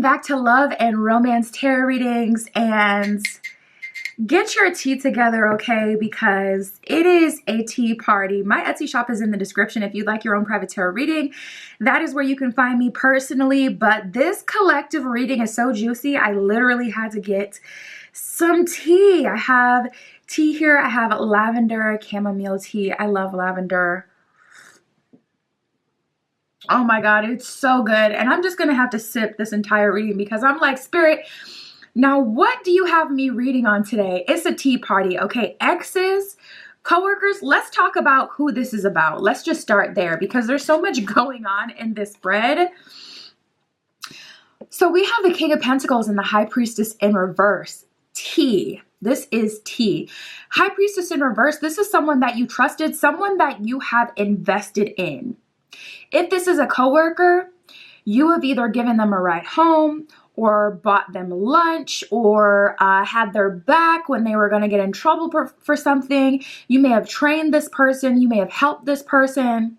back to Love and Romance Tarot Readings, and get your tea together, okay, because it is a tea party. My Etsy shop is in the description if you'd like your own private tarot reading. That is where you can find me personally, but this collective reading is so juicy, I literally had to get some tea. I have tea here. I have lavender chamomile tea. I love lavender. Oh my God, it's so good. And I'm just going to have to sip this entire reading because I'm like, Spirit, now what do you have me reading on today? It's a tea party, okay? Exes, coworkers, let's talk about who this is about. Let's just start there because there's so much going on in this spread. So we have the King of Pentacles and the High Priestess in reverse. Tea. This is tea. High Priestess in reverse, this is someone that you trusted, someone that you have invested in. If this is a coworker, you have either given them a ride home or bought them lunch or had their back when they were going to get in trouble for something. You may have trained this person. You may have helped this person.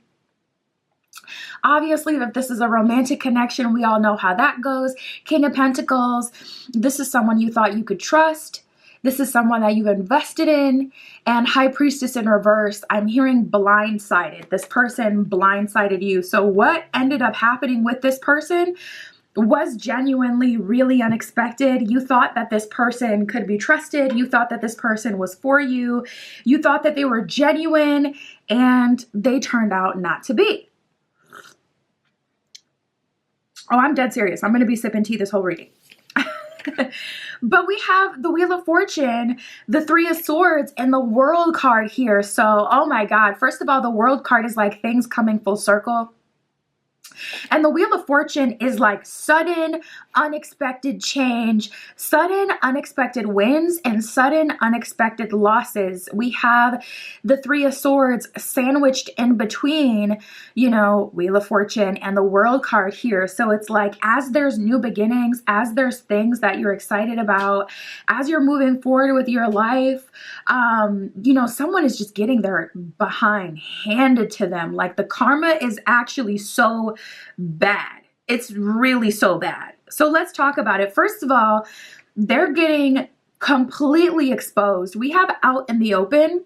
Obviously, if this is a romantic connection, we all know how that goes. King of Pentacles, this is someone you thought you could trust. This is someone that you've invested in. And High Priestess in reverse, I'm hearing blindsided. This person blindsided you. So what ended up happening with this person was genuinely really unexpected. You thought that this person could be trusted. You thought that this person was for you. You thought that they were genuine, and they turned out not to be. Oh, I'm dead serious. I'm going to be sipping tea this whole reading. But we have the Wheel of Fortune, the Three of Swords, and the World card here. So, oh my God. First of all, the World card is like things coming full circle. And the Wheel of Fortune is like sudden, unexpected change, sudden, unexpected wins, and sudden, unexpected losses. We have the Three of Swords sandwiched in between, you know, Wheel of Fortune and the World card here. So it's like as there's new beginnings, as there's things that you're excited about, as you're moving forward with your life, you know, someone is just getting their behind handed to them. Like the karma is actually so bad. It's really so bad. So let's talk about it. First of all, they're getting completely exposed. We have out in the open.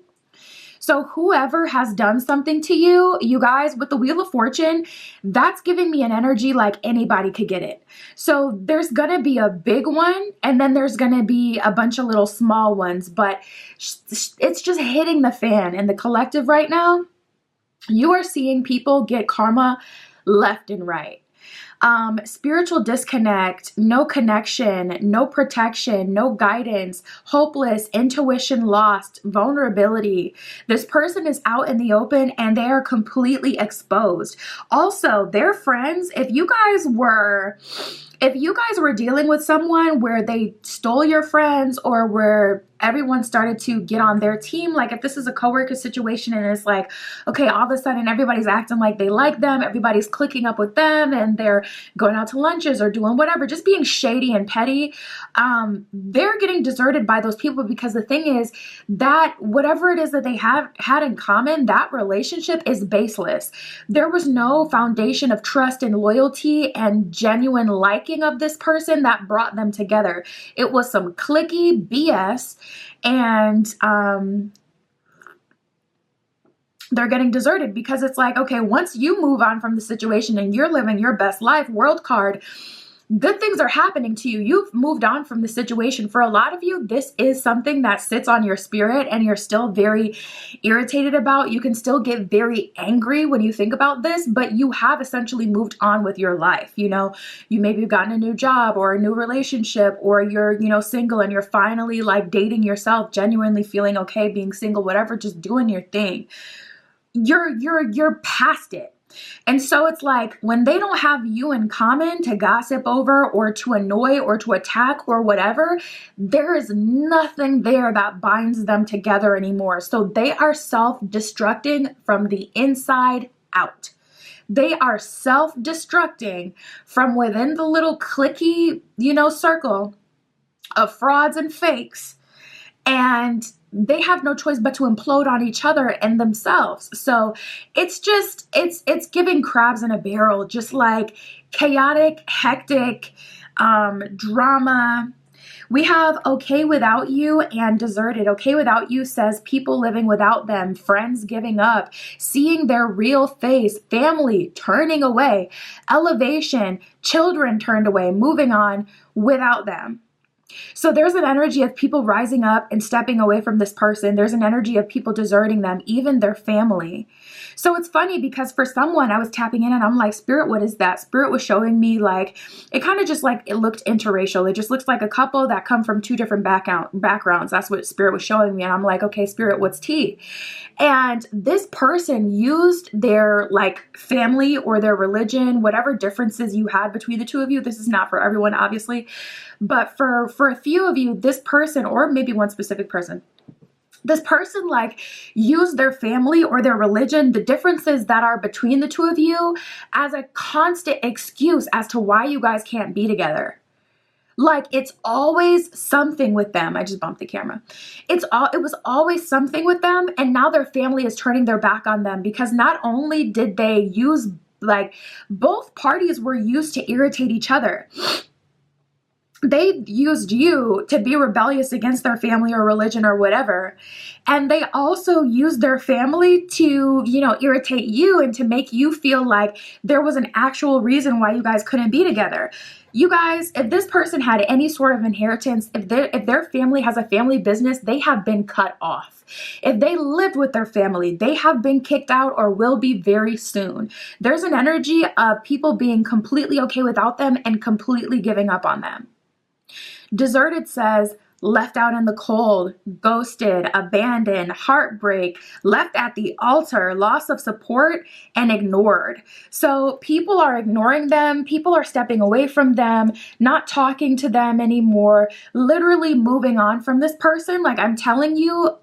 So whoever has done something to you, you guys, with the Wheel of Fortune, that's giving me an energy like anybody could get it. So there's going to be a big one, and then there's going to be a bunch of little small ones, but it's just hitting the fan. And the collective right now, you are seeing people get karma left and right. Spiritual disconnect, no connection, no protection, no guidance, hopeless, intuition lost, vulnerability. This person is out in the open and they are completely exposed. Also, their friends, if you guys were dealing with someone where they stole your friends or where everyone started to get on their team, like if this is a coworker situation and it's like, okay, all of a sudden everybody's acting like they like them, everybody's clicking up with them and they're going out to lunches or doing whatever, just being shady and petty, they're getting deserted by those people because the thing is that whatever it is that they have had in common, that relationship is baseless. There was no foundation of trust and loyalty and genuine liking of this person that brought them together. It was some cliquey BS. And they're getting deserted because it's like, okay, once you move on from the situation and you're living your best life, World card, good things are happening to you. You've moved on from the situation. For a lot of you, this is something that sits on your spirit and you're still very irritated about. You can still get very angry when you think about this, but you have essentially moved on with your life. You know, you maybe have gotten a new job or a new relationship, or you're, you know, single and you're finally like dating yourself, genuinely feeling okay being single, whatever, just doing your thing. You're past it. And so it's like when they don't have you in common to gossip over or to annoy or to attack or whatever, there is nothing there that binds them together anymore. So they are self-destructing from the inside out. They are self-destructing from within the little cliquey, you know, circle of frauds and fakes. And they have no choice but to implode on each other and themselves. So it's just, it's giving crabs in a barrel, just like chaotic, hectic, drama. We have okay without you and deserted. Okay without you says people living without them, friends giving up, seeing their real face, family turning away, elevation, children turned away, moving on without them. So there's an energy of people rising up and stepping away from this person. There's an energy of people deserting them, even their family. So it's funny because for someone, I was tapping in and I'm like, Spirit, what is that? Spirit was showing me like, it kind of just like, it looked interracial. It just looks like a couple that come from two different backgrounds. That's what Spirit was showing me. And I'm like, okay, Spirit, what's tea? And this person used their like family or their religion, whatever differences you had between the two of you. This is not for everyone, obviously. But for a few of you, this person, or maybe one specific person, this person like used their family or their religion, the differences that are between the two of you, as a constant excuse as to why you guys can't be together. Like it's always something with them. I just bumped the camera. It was always something with them. And now their family is turning their back on them because not only did they use, like both parties were used to irritate each other. They used you to be rebellious against their family or religion or whatever. And they also used their family to, irritate you and to make you feel like there was an actual reason why you guys couldn't be together. You guys, if this person had any sort of inheritance, if their family has a family business, they have been cut off. If they lived with their family, they have been kicked out or will be very soon. There's an energy of people being completely okay without them and completely giving up on them. Deserted says left out in the cold, ghosted, abandoned, heartbreak, left at the altar, loss of support, and ignored. So people are ignoring them. People are stepping away from them, not talking to them anymore, literally moving on from this person. Like I'm telling you,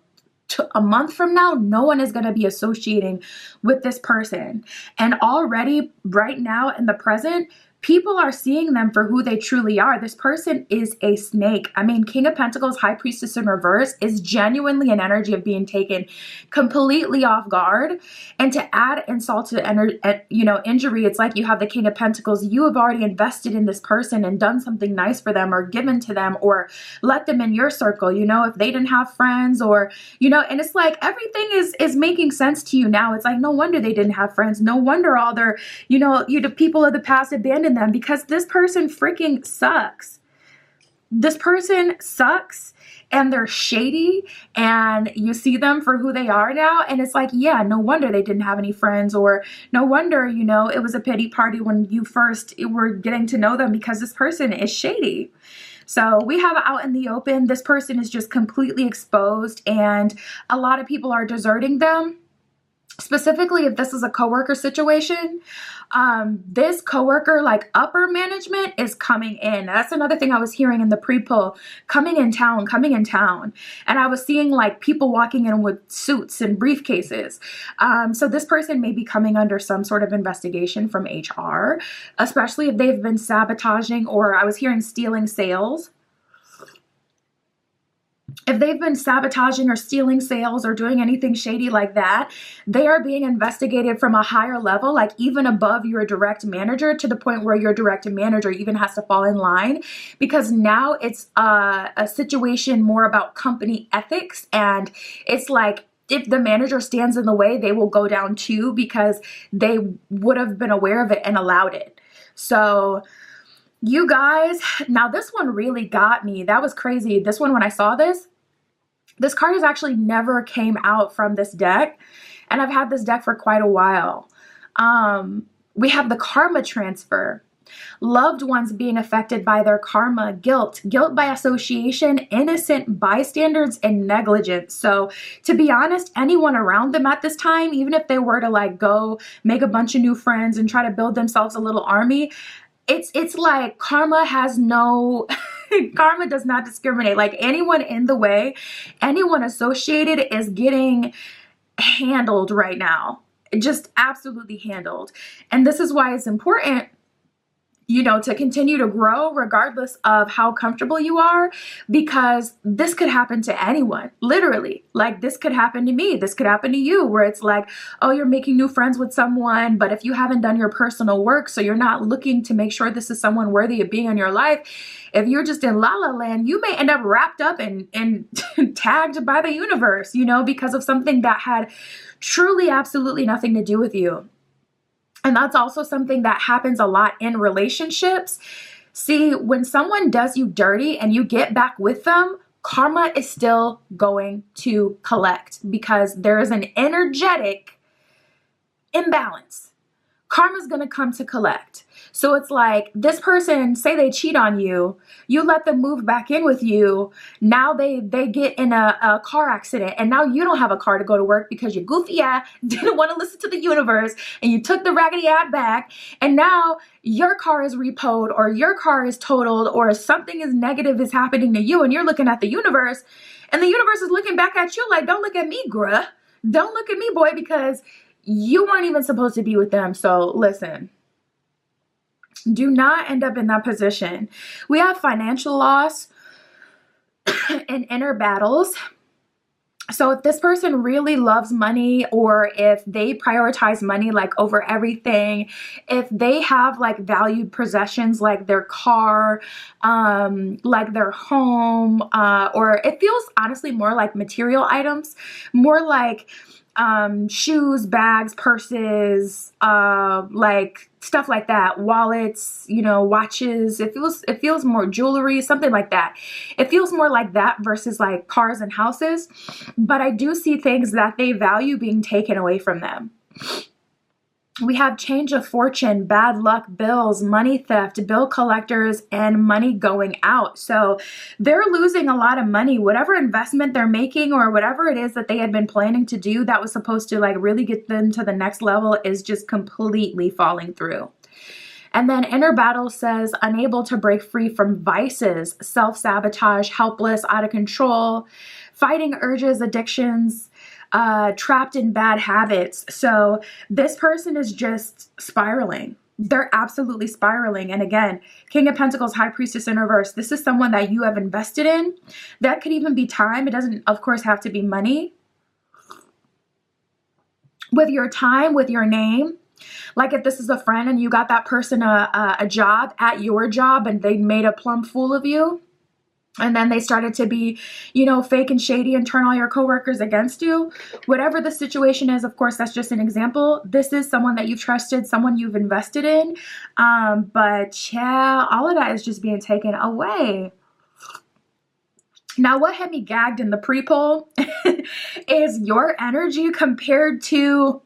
a month from now, no one is going to be associating with this person. And already right now in the present, people are seeing them for who they truly are. This person is a snake. I mean, King of Pentacles, High Priestess in reverse is genuinely an energy of being taken completely off guard. And to add insult to injury, it's like you have the King of Pentacles. You have already invested in this person and done something nice for them or given to them or let them in your circle, if they didn't have friends or, and it's like everything is making sense to you now. It's like, no wonder they didn't have friends. No wonder all their, the people of the past abandoned them because this person freaking sucks. This person sucks and they're shady and you see them for who they are now. And it's like, yeah, no wonder they didn't have any friends or no wonder, it was a pity party when you first were getting to know them because this person is shady. So we have out in the open, this person is just completely exposed and a lot of people are deserting them. Specifically, if this is a coworker situation, this coworker, like upper management, is coming in. That's another thing I was hearing in the pre-poll, coming in town. And I was seeing like people walking in with suits and briefcases. So this person may be coming under some sort of investigation from HR, especially if they've been sabotaging, or I was hearing stealing sales. If they've been sabotaging or stealing sales or doing anything shady like that, they are being investigated from a higher level, like even above your direct manager, to the point where your direct manager even has to fall in line, because now it's a situation more about company ethics. And it's like, if the manager stands in the way, they will go down too, because they would have been aware of it and allowed it. So you guys, now this one really got me. That was crazy. This one, when I saw this card has actually never came out from this deck. And I've had this deck for quite a while. We have the karma transfer. Loved ones being affected by their karma, guilt by association, innocent bystanders, and negligence. So to be honest, anyone around them at this time, even if they were to like go make a bunch of new friends and try to build themselves a little army, it's like karma has no, karma does not discriminate. Like anyone in the way, anyone associated is getting handled right now. Just absolutely handled. And this is why it's important to continue to grow regardless of how comfortable you are, because this could happen to anyone, literally. Like, this could happen to me, this could happen to you, where it's like, oh, you're making new friends with someone, but if you haven't done your personal work, so you're not looking to make sure this is someone worthy of being in your life, if you're just in la la land, you may end up wrapped up and tagged by the universe, because of something that had truly absolutely nothing to do with you. And that's also something that happens a lot in relationships. See, when someone does you dirty and you get back with them, karma is still going to collect, because there is an energetic imbalance. Karma's going to come to collect. So it's like, this person, say they cheat on you, you let them move back in with you. Now they get in a car accident, and now you don't have a car to go to work because your goofy ass didn't want to listen to the universe, and you took the raggedy ass back, and now your car is repoed, or your car is totaled, or something is negative is happening to you, and you're looking at the universe, and the universe is looking back at you like, don't look at me, bruh. Don't look at me, boy, because you weren't even supposed to be with them. So listen, do not end up in that position. We have financial loss and inner battles. So if this person really loves money, or if they prioritize money like over everything, if they have like valued possessions like their car, like their home, or it feels honestly more like material items, more like shoes, bags, purses, like stuff like that, wallets, watches. It feels more jewelry, something like that. It feels more like that versus like cars and houses. But I do see things that they value being taken away from them. We have change of fortune, bad luck, bills, money theft, bill collectors, and money going out. So they're losing a lot of money. Whatever investment they're making, or whatever it is that they had been planning to do that was supposed to like really get them to the next level, is just completely falling through. And then inner battle says unable to break free from vices, self-sabotage, helpless, out of control, fighting urges, addictions, trapped in bad habits. So this person is just spiraling. They're absolutely spiraling. And again, King of Pentacles, High Priestess in reverse. This is someone that you have invested in. That could even be time. It doesn't, of course, have to be money. With your time, with your name. Like if this is a friend and you got that person a job at your job, and they made a plumb fool of you. And then they started to be, fake and shady and turn all your coworkers against you. Whatever the situation is, of course, that's just an example. This is someone that you've trusted, someone you've invested in. But yeah, all of that is just being taken away. Now, what had me gagged in the pre-poll is your energy compared to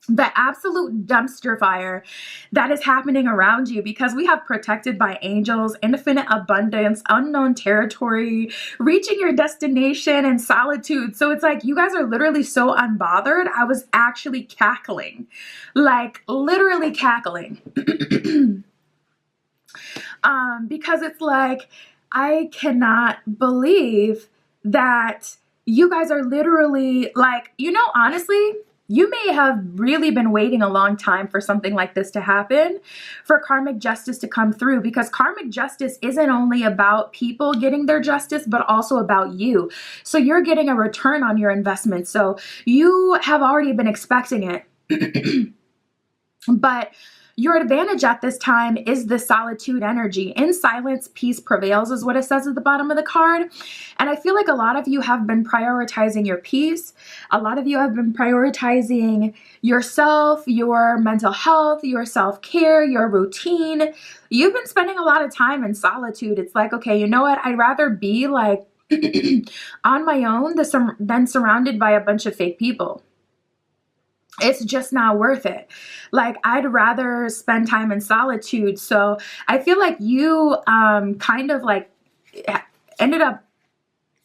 the absolute dumpster fire that is happening around you, because we have protected by angels, infinite abundance, unknown territory, reaching your destination, and solitude. So it's like you guys are literally so unbothered. I was actually cackling, like literally cackling. Because it's like, I cannot believe that you guys are literally like, honestly, you may have really been waiting a long time for something like this to happen, for karmic justice to come through, because karmic justice isn't only about people getting their justice, but also about you. So you're getting a return on your investment. So you have already been expecting it. But your advantage at this time is the solitude energy. In silence, peace prevails is what it says at the bottom of the card. And I feel like a lot of you have been prioritizing your peace. A lot of you have been prioritizing yourself, your mental health, your self-care, your routine. You've been spending a lot of time in solitude. It's like, okay, you know what? I'd rather be like on my own than surrounded by a bunch of fake people. It's just not worth it. Like, I'd rather spend time in solitude. So I feel like you kind of like ended up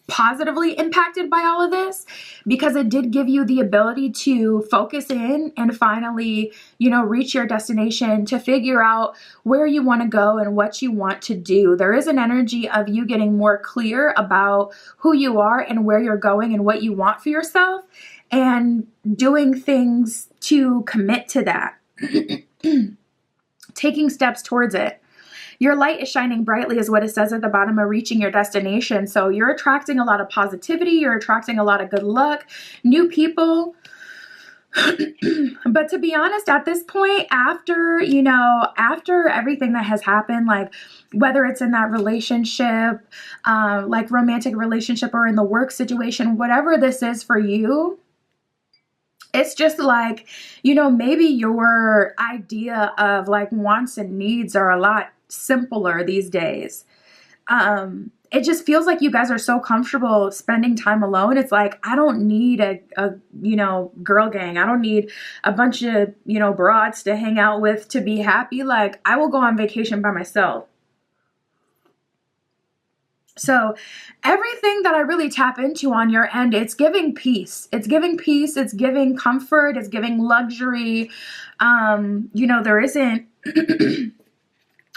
positively impacted by all of this, because it did give you the ability to focus in and finally, reach your destination, to figure out where you want to go and what you want to do. There is an energy of you getting more clear about who you are and where you're going and what you want for yourself, and doing things to commit to that. taking steps towards it. Your light is shining brightly is what it says at the bottom of reaching your destination. So you're attracting a lot of positivity. You're attracting a lot of good luck, new people. But to be honest, at this point, after everything that has happened, like whether it's in that relationship, like romantic relationship, or in the work situation, whatever this is for you, it's just like, maybe your idea of like wants and needs are a lot simpler these days. It just feels like you guys are so comfortable spending time alone. It's like, I don't need a girl gang. I don't need a bunch of, broads to hang out with to be happy. Like, I will go on vacation by myself. So everything that I really tap into on your end, it's giving peace. It's giving peace. It's giving comfort. It's giving luxury. There isn't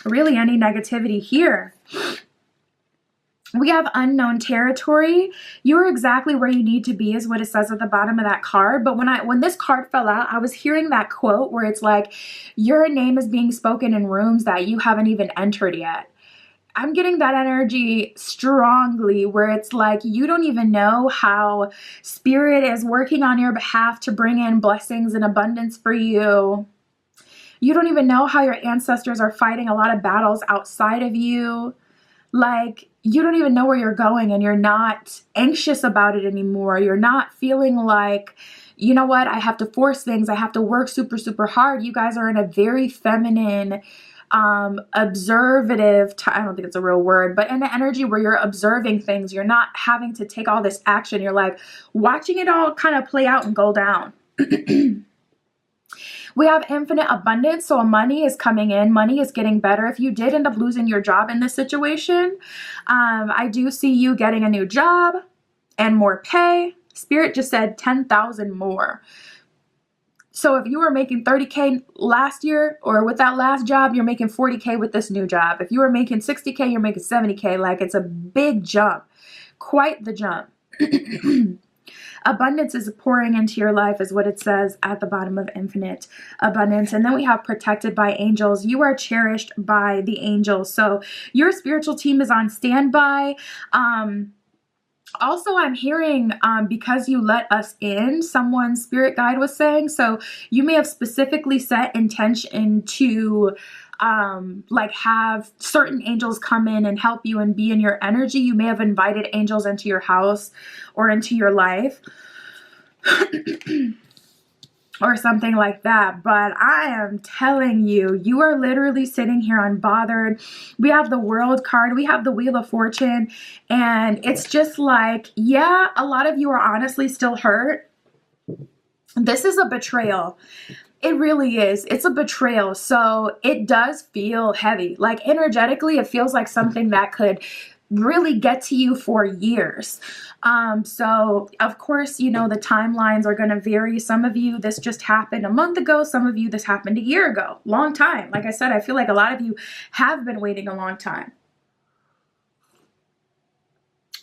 really any negativity here. We have unknown territory. You're exactly where you need to be is what it says at the bottom of that card. But when this card fell out, I was hearing that quote where it's like, your name is being spoken in rooms that you haven't even entered yet. I'm getting that energy strongly where it's like, you don't even know how spirit is working on your behalf to bring in blessings and abundance for you. You don't even know how your ancestors are fighting a lot of battles outside of you. Like, you don't even know where you're going and you're not anxious about it anymore. You're not feeling like, you know what, I have to force things. I have to work super, super hard. You guys are in a very feminine, observative, I don't think it's a real word, but in an energy where you're observing things. You're not having to take all this action. You're like watching it all kind of play out and go down. We have infinite abundance, so money is coming in. Money is getting better. If you did end up losing your job in this situation, I do see you getting a new job and more pay. Spirit just said 10,000 more. So if you were making 30K last year or with that last job, you're making 40K with this new job. If you were making 60K, you're making 70K. Like, it's a big jump. Quite the jump. Abundance is pouring into your life is what it says at the bottom of infinite abundance. And then we have protected by angels. You are cherished by the angels. So your spiritual team is on standby. Also, I'm hearing because you let us in, someone's spirit guide was saying. So you may have specifically set intention to like have certain angels come in and help you and be in your energy. You may have invited angels into your house or into your life or something like that. But I am telling you, you are literally sitting here unbothered. We have the World card. We have the Wheel of Fortune. And it's just like, yeah, a lot of you are honestly still hurt. This is a betrayal. It really is. It's a betrayal. So it does feel heavy. Like energetically, it feels like something that could really get to you for years. So of course, the timelines are going to vary. Some of you, this just happened a month ago. Some of you, this happened a year ago. Long time. Like I said, I feel like a lot of you have been waiting a long time.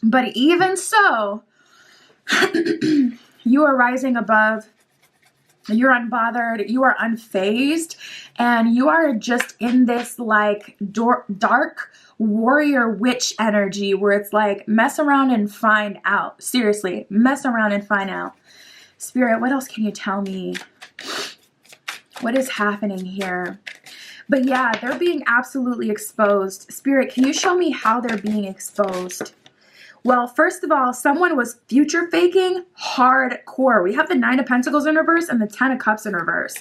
But even so, you are rising above. You're unbothered, you are unfazed, and you are just in this like dark warrior witch energy where it's like mess around and find out. Seriously, mess around and find out. Spirit, what else can you tell me? What is happening here? But yeah, they're being absolutely exposed. Spirit, can you show me how they're being exposed? Well, first of all, someone was future faking hardcore. We have the 9 of Pentacles in reverse and the 10 of Cups in reverse.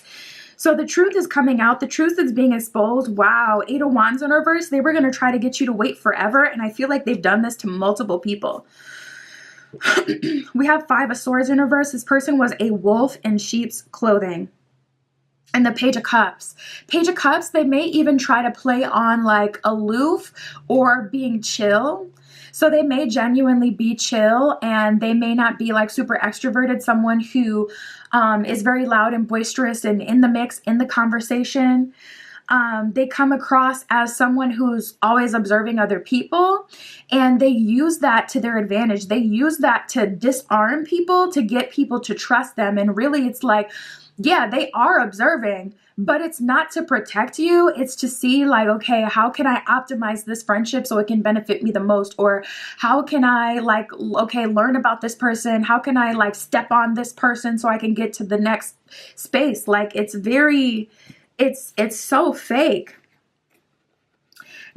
So the truth is coming out. The truth is being exposed. Wow, 8 of Wands in reverse. They were going to try to get you to wait forever. And I feel like they've done this to multiple people. We have 5 of Swords in reverse. This person was a wolf in sheep's clothing. And the Page of Cups. Page of Cups, they may even try to play on like aloof or being chill. So they may genuinely be chill and they may not be like super extroverted, someone who is very loud and boisterous and in the mix, in the conversation. They come across as someone who's always observing other people, and they use that to their advantage. They use that to disarm people, to get people to trust them. And really it's like yeah, they are observing, but it's not to protect you. It's to see like, okay, how can I optimize this friendship so it can benefit me the most? Or how can I like, okay, learn about this person? How can I like step on this person so I can get to the next space? Like it's very, it's so fake.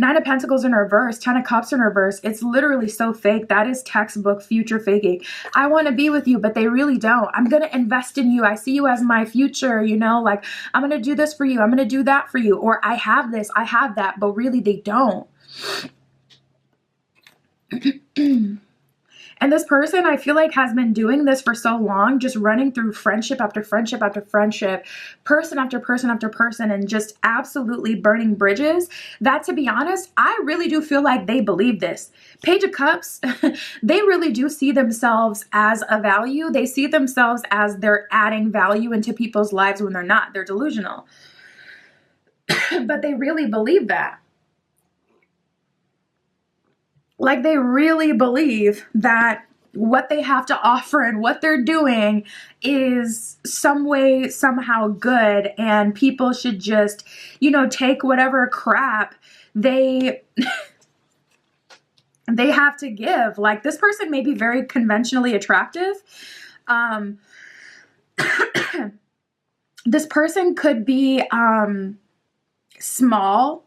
Nine of Pentacles in reverse, Ten of Cups in reverse. It's literally so fake. That is textbook future faking. I want to be with you, but they really don't. I'm going to invest in you. I see you as my future, you know, like I'm going to do this for you. I'm going to do that for you. Or I have this, I have that, but really they don't. And this person, I feel like, has been doing this for so long, just running through friendship after friendship after friendship, person after person after person, and just absolutely burning bridges, that, to be honest, I really do feel like they believe this. Page of Cups, they really do see themselves as a value. They see themselves as they're adding value into people's lives when they're not. They're delusional. But they really believe that. Like they really believe that what they have to offer and what they're doing is some way, somehow good, and people should just, you know, take whatever crap they they have to give. Like this person may be very conventionally attractive. This person could be small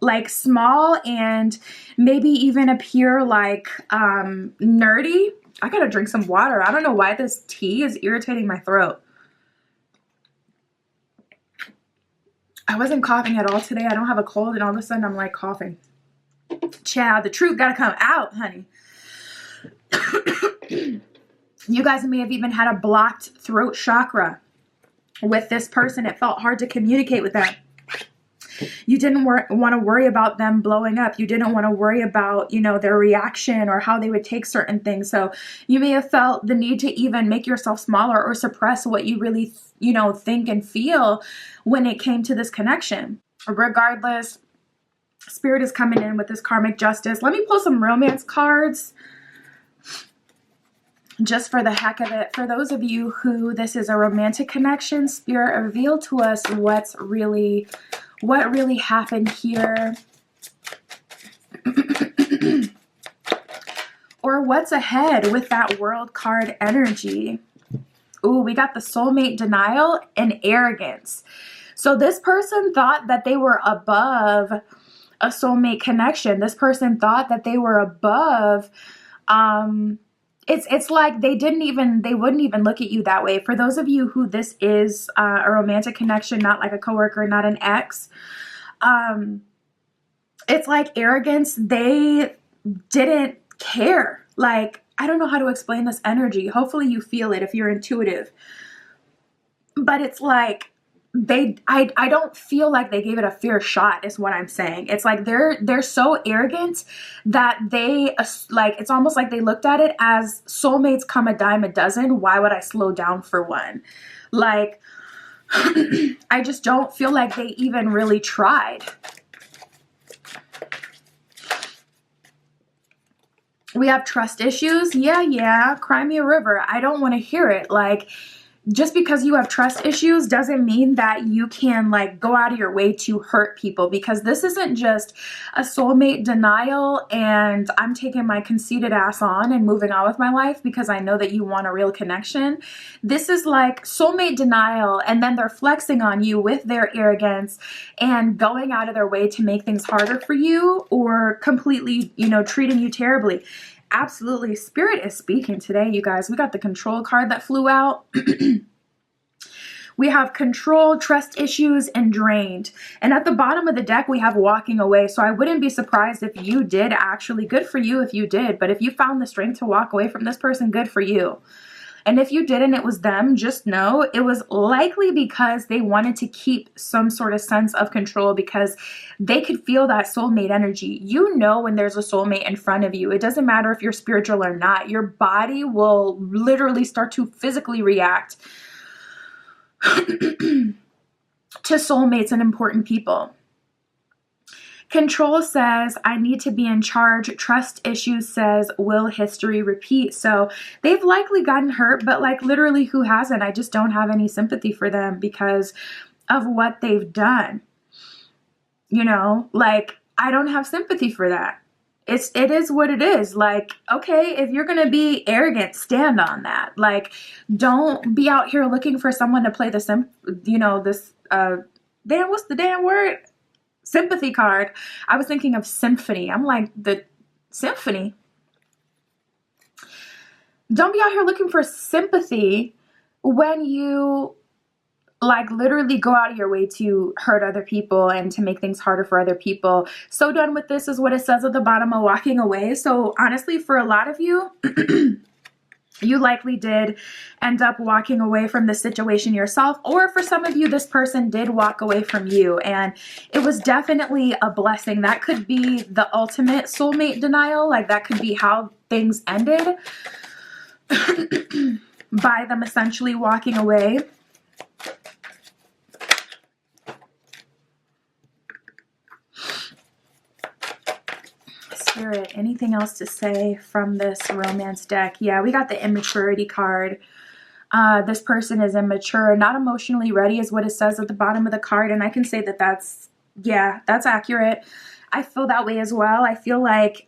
and maybe even appear like nerdy. I gotta drink some water. I don't know why this tea is irritating my throat. I wasn't coughing at all today. I don't have a cold, and all of a sudden I'm like coughing. Child, the truth gotta come out, honey. You guys may have even had a blocked throat chakra with this person. It felt hard to communicate with them. You didn't want to worry about them blowing up. You didn't want to worry about, you know, their reaction or how they would take certain things. So you may have felt the need to even make yourself smaller or suppress what you really, you know, think and feel when it came to this connection. Regardless, Spirit is coming in with this karmic justice. Let me pull some romance cards just for the heck of it. For those of you who this is a romantic connection, Spirit, reveal to us what really happened here. Or what's ahead with that World card energy. Ooh, we got the soulmate denial and arrogance. So this person thought that they were above a soulmate connection. This person thought that they were above, it's like they wouldn't even look at you that way. For those of you who this is a romantic connection, not like a coworker, not an ex, it's like arrogance. They didn't care. Like, I don't know how to explain this energy. Hopefully you feel it if you're intuitive. But it's like I don't feel like they gave it a fair shot is what I'm saying. It's like they're so arrogant that they like, it's almost like they looked at it as soulmates come a dime a dozen. Why would I slow down for one? Like, I just don't feel like they even really tried. We have trust issues. Yeah. Cry me a river. I don't want to hear it. Like, just because you have trust issues doesn't mean that you can like go out of your way to hurt people, because this isn't just a soulmate denial and I'm taking my conceited ass on and moving on with my life because I know that you want a real connection. This is like soulmate denial, and then they're flexing on you with their arrogance and going out of their way to make things harder for you or completely, you know, treating you terribly. Absolutely. Spirit is speaking today, you guys. We got the control card that flew out. We have control, trust issues, and drained. And at the bottom of the deck, we have walking away. So I wouldn't be surprised if you did actually. Good for you if you did. But if you found the strength to walk away from this person, good for you. And if you didn't, it was them, just know it was likely because they wanted to keep some sort of sense of control because they could feel that soulmate energy. You know when there's a soulmate in front of you. It doesn't matter if you're spiritual or not. Your body will literally start to physically react to soulmates and important people. Control says, I need to be in charge. Trust issues says, will history repeat? So they've likely gotten hurt, but like literally who hasn't? I just don't have any sympathy for them because of what they've done. You know, like I don't have sympathy for that. It is what it is. Like, okay, if you're going to be arrogant, stand on that. Like, don't be out here looking for someone to play this, what's the damn word? Sympathy card. I was thinking of symphony. I'm like, the symphony. Don't be out here looking for sympathy when you like literally go out of your way to hurt other people and to make things harder for other people. So done with this is what it says at the bottom of walking away. So honestly, for a lot of you, you likely did end up walking away from the situation yourself, or for some of you, this person did walk away from you, and it was definitely a blessing. That could be the ultimate soulmate denial. Like that could be how things ended by them essentially walking away. Spirit, anything else to say from this romance deck? Yeah, we got the immaturity card. This person is immature, not emotionally ready is what it says at the bottom of the card. And I can say that that's accurate. I feel that way as well. I feel like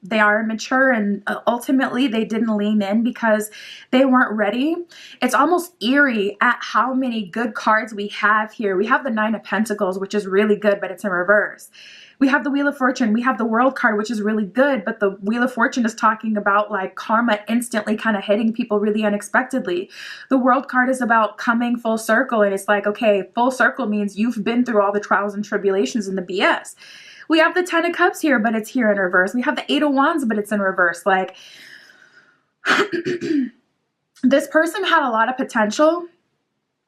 they are immature, and ultimately they didn't lean in because they weren't ready. It's almost eerie at how many good cards we have here. We have the Nine of Pentacles, which is really good, but it's in reverse. We have the Wheel of Fortune. We have the World card, which is really good, but the Wheel of Fortune is talking about like karma instantly kind of hitting people really unexpectedly. The World card is about coming full circle, and it's like, okay, full circle means you've been through all the trials and tribulations and the BS. We have the Ten of Cups here, but it's here in reverse. We have the Eight of Wands, but it's in reverse. Like, this person had a lot of potential.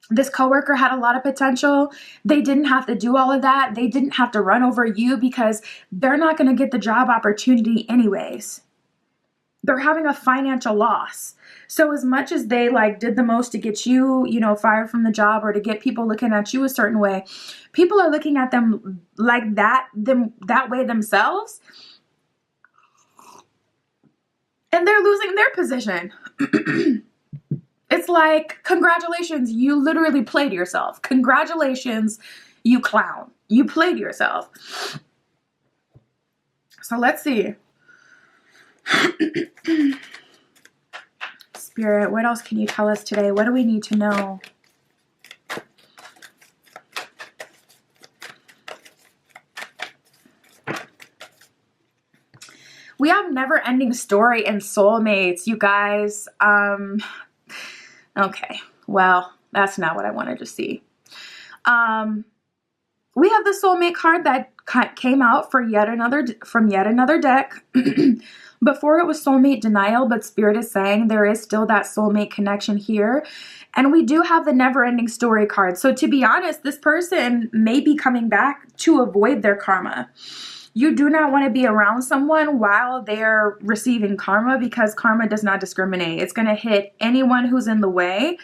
This coworker had a lot of potential. They didn't have to do all of that. They didn't have to run over you because they're not going to get the job opportunity anyways. They're having a financial loss. So as much as they like did the most to get you, fired from the job or to get people looking at you a certain way, people are looking at them like that way themselves. And they're losing their position. It's like, congratulations, you literally played yourself. Congratulations, you clown. You played yourself. So let's see. Spirit, what else can you tell us today? What do we need to know? We have never-ending story in Soulmates, you guys. Okay, well, that's not what I wanted to see. We have the Soulmate card that came out from yet another deck. Before it was Soulmate Denial, but Spirit is saying there is still that soulmate connection here. And we do have the never-ending story card. So to be honest, this person may be coming back to avoid their karma. You do not want to be around someone while they're receiving karma, because karma does not discriminate. It's going to hit anyone who's in the way.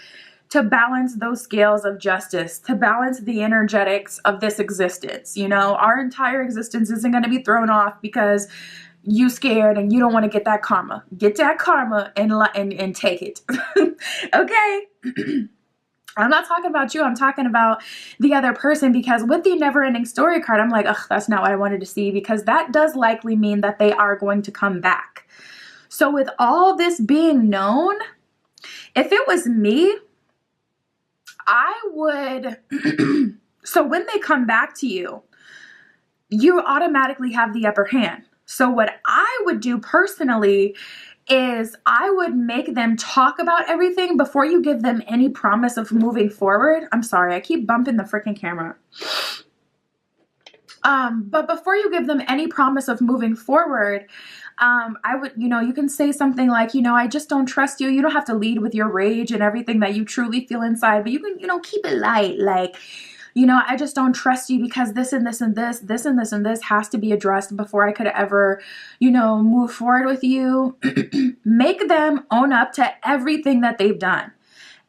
To balance those scales of justice, to balance the energetics of this existence. Our entire existence isn't going to be thrown off because you scared and you don't want to get that karma. Get that karma and take it. Okay? I'm not talking about you. I'm talking about the other person, because with the never-ending story card, I'm like, ugh, that's not what I wanted to see, because that does likely mean that they are going to come back. So with all this being known, if it was me, I would, so when they come back to you, you automatically have the upper hand. So what I would do personally is I would make them talk about everything before you give them any promise of moving forward. I'm sorry, I keep bumping the freaking camera. But before you give them any promise of moving forward, I would, you can say something like, I just don't trust you. You don't have to lead with your rage and everything that you truly feel inside, but you can, keep it light. Like, I just don't trust you because this and this and this, this and this and this has to be addressed before I could ever, move forward with you. Make them own up to everything that they've done.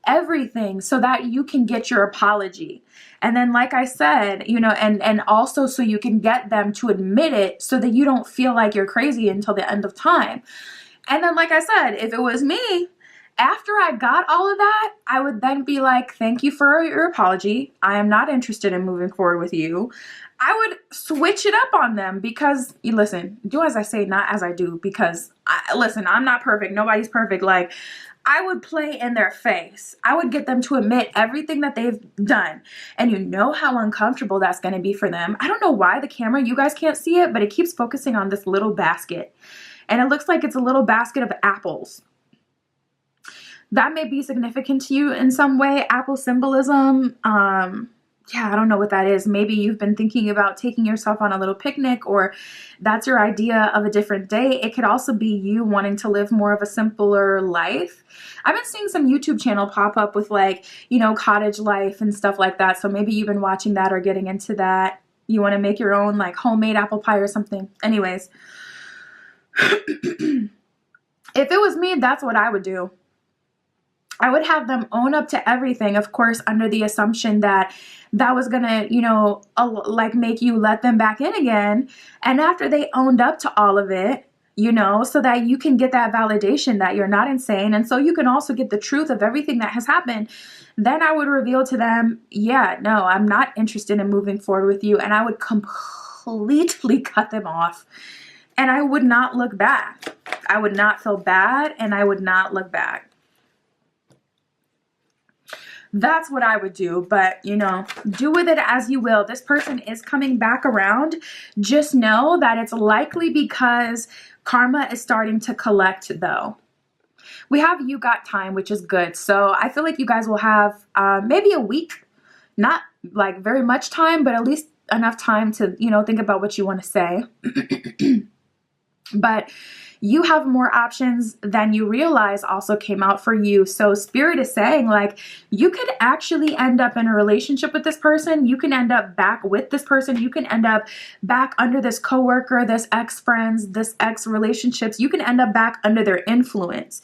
everything so that you can get your apology. And then, like I said, and also so you can get them to admit it so that you don't feel like you're crazy until the end of time. And then, like I said, if it was me, after I got all of that, I would then be like, thank you for your apology. I am not interested in moving forward with you. I would switch it up on them because, listen, do as I say, not as I do, because, listen, I'm not perfect. Nobody's perfect. Like, I would play in their face. I would get them to admit everything that they've done. And you know how uncomfortable that's going to be for them. I don't know why the camera, you guys can't see it, but it keeps focusing on this little basket. And it looks like it's a little basket of apples. That may be significant to you in some way. Apple symbolism, yeah, I don't know what that is. Maybe you've been thinking about taking yourself on a little picnic, or that's your idea of a different day. It could also be you wanting to live more of a simpler life. I've been seeing some YouTube channel pop up with like, cottage life and stuff like that. So maybe you've been watching that or getting into that. You want to make your own like homemade apple pie or something. Anyways, if it was me, that's what I would do. I would have them own up to everything, of course, under the assumption that that was going to, like make you let them back in again. And after they owned up to all of it, so that you can get that validation that you're not insane. And so you can also get the truth of everything that has happened. Then I would reveal to them, yeah, no, I'm not interested in moving forward with you. And I would completely cut them off. And I would not look back. I would not feel bad, and I would not look back. That's what I would do, but do with it as you will. This person is coming back around. Just know that it's likely because karma is starting to collect though. We have you got time, which is good. So I feel like you guys will have maybe a week, not like very much time, but at least enough time to, think about what you want to say. But you have more options than you realize also came out for you. So Spirit is saying like you could actually end up in a relationship with this person. You can end up back with this person. You can end up back under this coworker, this ex-friends, this ex-relationships. You can end up back under their influence.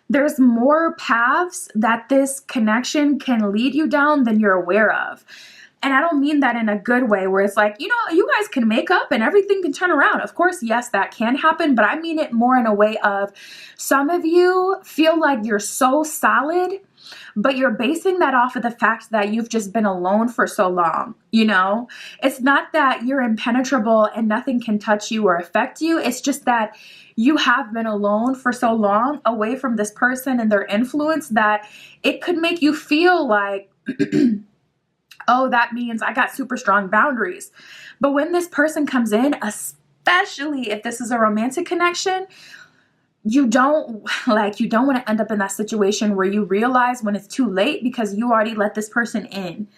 There's more paths that this connection can lead you down than you're aware of. And I don't mean that in a good way where it's like, you guys can make up and everything can turn around. Of course, yes, that can happen, but I mean it more in a way of some of you feel like you're so solid, but you're basing that off of the fact that you've just been alone for so long. It's not that you're impenetrable and nothing can touch you or affect you. It's just that you have been alone for so long away from this person and their influence that it could make you feel like, oh, that means I got super strong boundaries. But when this person comes in, especially if this is a romantic connection, you don't want to end up in that situation where you realize when it's too late because you already let this person in.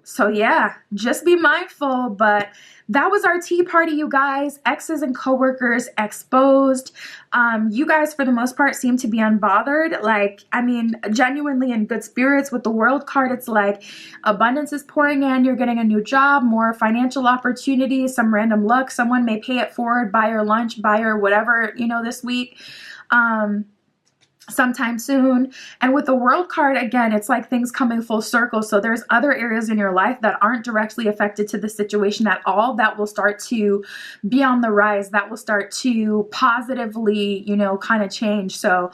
So yeah, just be mindful. But that was our tea party, you guys. Exes and coworkers exposed. You guys, for the most part, seem to be unbothered. Genuinely in good spirits. With the World card, it's like abundance is pouring in. You're getting a new job, more financial opportunities, some random luck. Someone may pay it forward, buy your lunch, buy your whatever, this week. Sometime soon. And with the World card, again, it's like things coming full circle. So there's other areas in your life that aren't directly affected to the situation at all that will start to be on the rise, that will start to positively, kind of change. So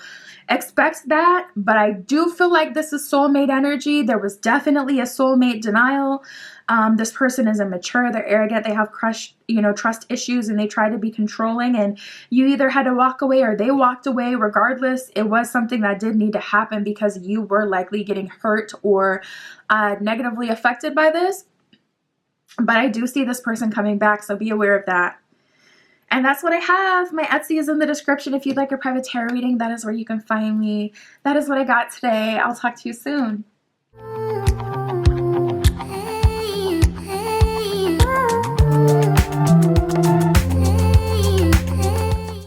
expect that. But I do feel like this is soulmate energy. There was definitely a soulmate denial. This person is immature, they're arrogant, they have trust issues, and they try to be controlling, and you either had to walk away or they walked away. Regardless, it was something that did need to happen because you were likely getting hurt or negatively affected by this. But I do see this person coming back, so be aware of that. And that's what I have. My Etsy is in the description. If you'd like a private tarot reading, that is where you can find me. That is what I got today. I'll talk to you soon.